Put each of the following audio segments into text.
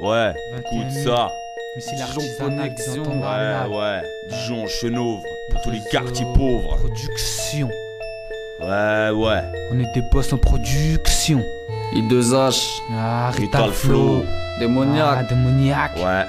Ouais, écoute ça. Mais c'est Dijon l'artisanat qu'ils Connexion, entendent Ouais, là. ouais. Dijon, Chenôvre, pour tous les quartiers pauvres. Production. Ouais, ouais. On est des boss en production. I2H, Ah, Rital Rital Flow. Ah, démoniaque. démoniaque. Ouais.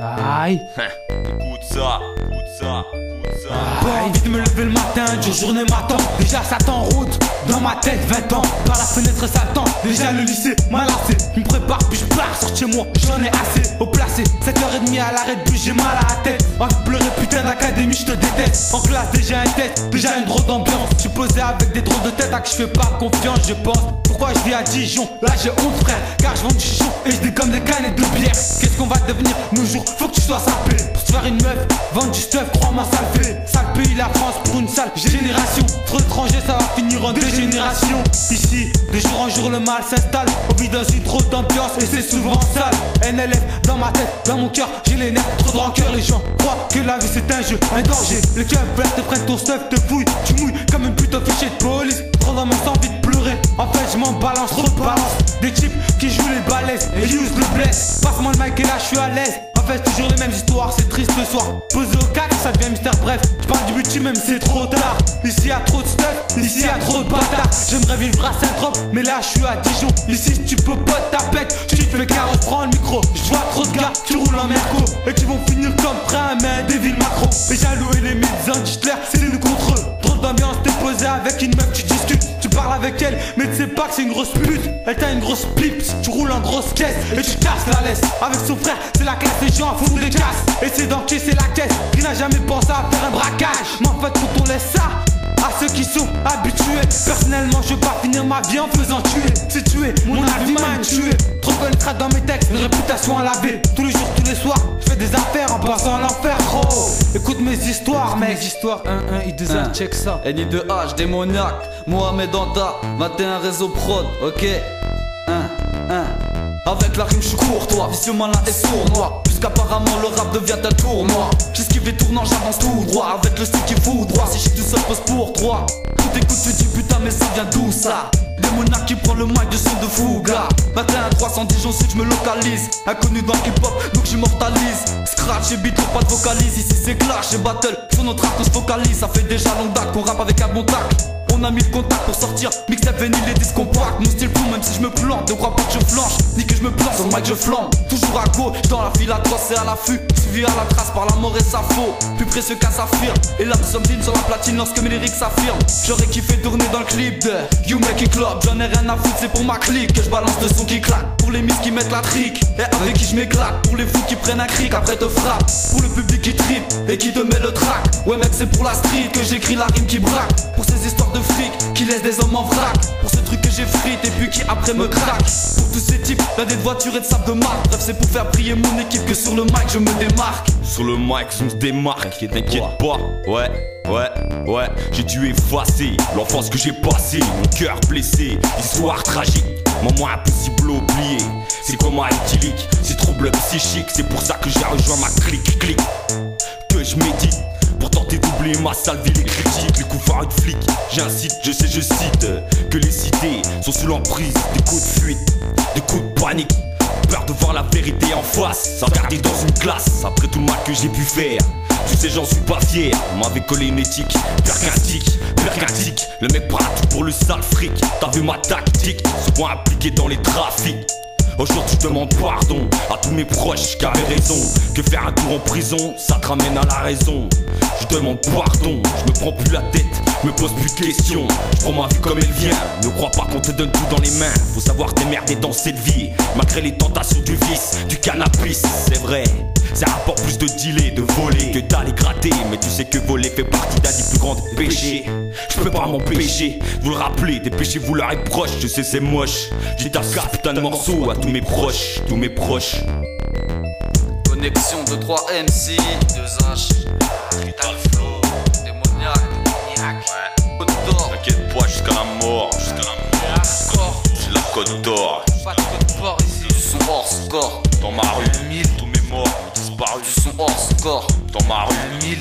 Aïe. Écoute ça, écoute ça, écoute ça. Pas envie de me lever le matin, Dieu journée m'attend. Déjà ça t'enroute, dans ma tête 20 ans. Par la fenêtre ça tend, déjà le lycée m'a lassé. Je me prépare puis je pars, sors de chez moi, j'en ai assez. Au placé, 7h30 à l'arrêt de bus, j'ai mal à la tête. Envie de pleurer, putain d'académie, je te déteste. En classe déjà un test, déjà une drôle d'ambiance. Je suis posé avec des drôles de tête à qui je fais pas confiance, je pense. Pourquoi je vis à Dijon? Là j'ai honte frère, car je vends du chichon et je dégomme des canettes de bière. Qu'est-ce qu'on va devenir nos jours? Faut que tu sois sapé. Pour se faire une meuf, vendre du stuff, crois-moi ça le fait. Sale pays la France pour une sale génération. Trop étranger ça va finir en dégénération. Ici, de jour en jour le mal s'installe. On vit dans une trop d'ambiance et c'est souvent sale. NLF dans ma tête, dans mon cœur, j'ai les nerfs, trop de rancœur. Les gens croient que la vie c'est un jeu, un danger. Les keufs verts te prennent ton stuff, te fouillent, tu mouilles comme une pute au fichier de police. Trop dans ma envie de pleurer. En fait je m'en balance, trop de balance. Des types qui jouent les balaises et use le bless. Passe-moi le mic et là je suis à l'aise. En fait toujours les mêmes histoires, c'est triste le soir. Posé au cac, ça devient mystère, bref. Je parle du but même c'est trop tard. Ici y'a trop de stuff, ici y'a trop de bâtards. J'aimerais vivre à Saint-Trope, mais là je suis à Dijon. Ici si tu peux pas ta pète, je te fais carreau, prends le micro. Je vois trop de gars qui roulent en merco et qui vont finir comme prêts mais des villes macro. Les jaloux et les médecins d'Hitler, c'est nous contre eux. Trop d'ambiance, t'es posé avec une meuf, tu discutes. Tu parles avec elle, mais tu sais pas que c'est une grosse pute. Elle t'a une grosse pipe, tu roules en grosse caisse et tu casses la laisse. Avec son frère, c'est la classe, les gens font des casses. Et c'est d'encaisser la caisse, qui n'a jamais pensé à faire un braquage. Mais en fait, quand on laisse ça à ceux qui sont habitués, personnellement, je veux pas finir ma vie en faisant tuer. C'est tuer, mon avis m'a tué. Trop bonne traite dans mes textes, une réputation à laver. Tous les jours, tous les soirs, je fais des affaires en passant à l'enfer, gros. Écoute mes histoires, mec. Mes histoires 1-1, I2H, check ça. NI2H, démoniaque, Mohamed Anta, 21 réseau prod, ok. Avec la rime je suis courtois, vicieux malin et sournois. Puisqu'apparemment le rap devient un tournoi. J'esquive les tournants, j'avance tout droit. Avec le style qui fout droit, si je suis tout seul pose pour toi. Tout écoute, tu dis putain mais ça vient d'où ça? Démoniaque qui prend le mic de son de fouga. 21 300 Dijon Sud, je me localise. Inconnu dans le hip hop, donc j'immortalise. Scratch et beat, pas de vocalise. Ici c'est clash et battle, sur notre rap on se focalise. Ça fait déjà longue date qu'on rappe avec un bon tac. On a mis le contact pour sortir, mixtape vinyle et disques compacts. Mon style fou même si je me plante, ne crois pas que je flanche, ni que je me plante sur le mic je flambe. Toujours à gauche, dans la file atroce et à l'affût. Suivi à la trace par la mort et sa faux. Plus précieux qu'un saphir. Et là nous sommes dignes sur la platine lorsque mes lyrics s'affirment. J'aurais kiffé tourner dans le clip de You Make It Club. J'en ai rien à foutre, c'est pour ma clique que je balance le son qui claque. Pour les miss qui mettent la trique et avec qui je m'éclate. Pour les fous qui prennent un cric après te frappe. Pour le public qui tripe et qui te met le track. Ouais mec c'est pour la street que j'écris la rime qui braque. Pour ces histoires de fric qui laisse des hommes en vrac. Pour ce truc que j'ai frite et puis qui après me craque. Pour tous ces types, blindés de voitures et de sable de marque. Bref c'est pour faire briller mon équipe que sur le mic je me démarque. Sur le mic, on se démarque, et t'inquiète pas. Ouais, j'ai dû effacer l'enfance que j'ai passée. Mon cœur blessé, histoire tragique. Moment impossible à oublier. C'est comment idyllique, c'est trouble psychique. C'est pour ça que j'ai rejoint ma clique. Que je médite pour tenter d'oublier ma sale vie, les critiques, les coups phares de flics. J'incite, je cite que les cités sont sous l'emprise des coups de fuite, des coups de panique. Peur de voir la vérité en face, sans regarder dans une classe. Après tout le mal que j'ai pu faire, tu sais j'en suis pas fier. On m'avait collé une éthique, percatique. Le mec prend tout pour le sale fric. T'as vu ma tactique, souvent impliqué dans les trafics. Aujourd'hui je demande pardon à tous mes proches qui avaient raison. Que faire un tour en prison, ça te ramène à la raison. Je demande pardon, je me prends plus la tête, me pose plus de questions. Je prends ma vie comme elle vient, ne crois pas qu'on te donne tout dans les mains. Faut savoir t'émerder dans cette vie, malgré les tentations du vice, du cannabis. C'est vrai, ça rapporte plus de dealer, de voler que d'aller gratter. Mais tu sais que voler fait partie d'un des plus grands péchés. Je peux pas m'empêcher, vous le rappeler, des péchés vous leur êtes proches. Je sais c'est moche, j'ai ta putain de morceaux à tous mes proches, Connexion de 3 MC, 2H, Rital Flow, démoniaque, ouais. Côte d'Or, T'inquiète pas jusqu'à la mort, score, c'est la Côte d'Or. pas de code fort ici. Du son hors score, Dans ma rue, tous mes morts ont disparu. du son hors score, Dans ma rue, 1000.